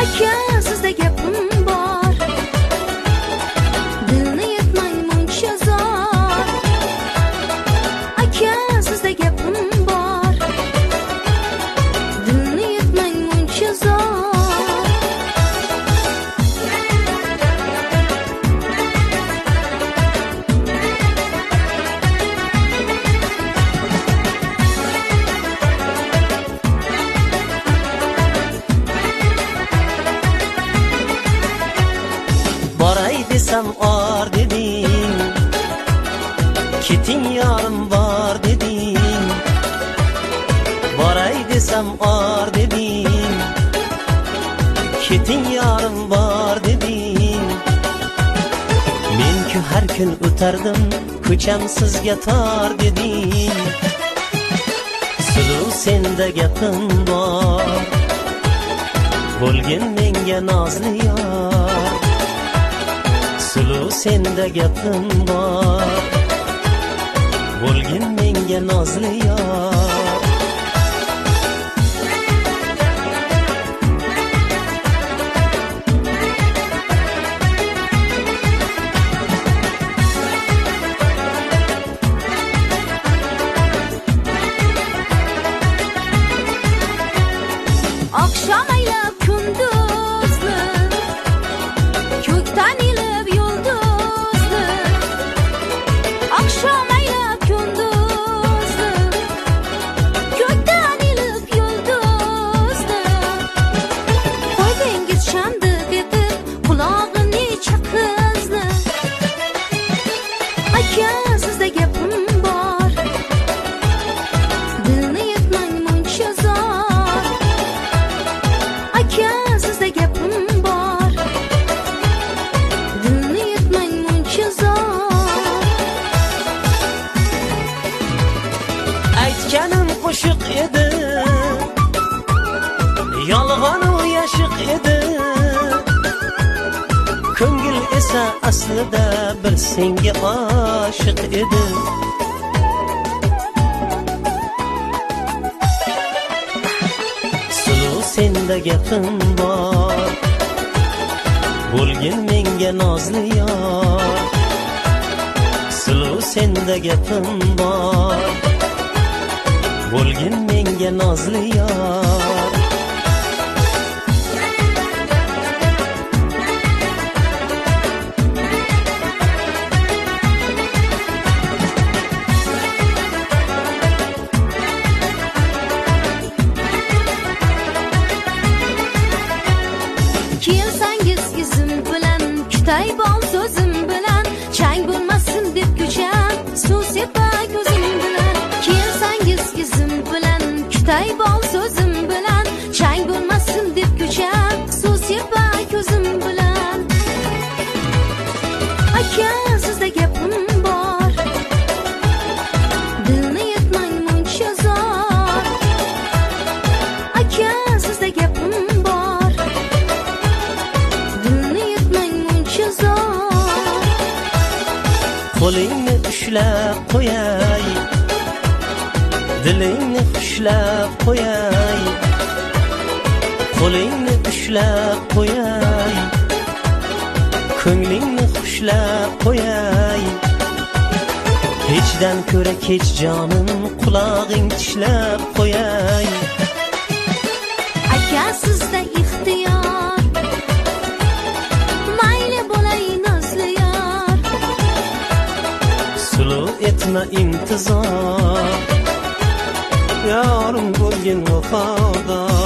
aka sizda gapim bor, dilni yetmay muncha zor. Aka sizda gapim bor, dilni yetmay muncha zor. Boray desem or deding, keting yorim bor deding. Boray desem or deding, keting yorim bor deding. Men-ku har kun o'tardim, ko'cham sizga tor deding. Suluv senda gapim bor, bo'lgin menga nozli yor. Suluv senda gapim bor, bo'lgin menga nozli yor. Oqshom aylab kunduzni, ko'kdan ilib yulduzni. Oqshom aylab kunduzni, ko'kdan ilib yulduzni. Qo'ydingiz chandiq etib qulog'ini chaqizni. Aka sizda gapim bor, dilni yetmay muncha zor. Aka sizda gapim bor, dilni yetmay muncha zor. Aytganim qo'shiq edi, yolg'on u yashiq edi. Ko'ngil esa aslida bir senga oshiq edi. Suluv senda gapim bor, bo'lgin menga nozli yor. Suluv senda gapim bor, bo'lgin menga nozli yor. Kelsangiz izim bilan, kutay bol so'zim bilan, chang bo'lmasin deb ko'cham suv sepay ko'zim bilan. Kelsangiz izim bilan, kutay bol so'zim bilan, chang bo'lmasin deb ko'cham suv sepay ko'zim bilan. Aka sizda gapim bor, dilni yetmay muncha zor. Aka sizda gapim bor, dilni yetmay muncha zor. Qo'lingni ushlab qo'yay, dilingni xushlab qo'yay. Qo'lingni ushlab qo'yay, ko'nglingni xushlab qo'yay. Hechdan ko'ra kech jonim, qulog'ing tishlab qo'yay. Aka sizda ixtiyor, mayli bo'lay nozli yor. Suluv etma intizor, yorim bo'lgin vafodor.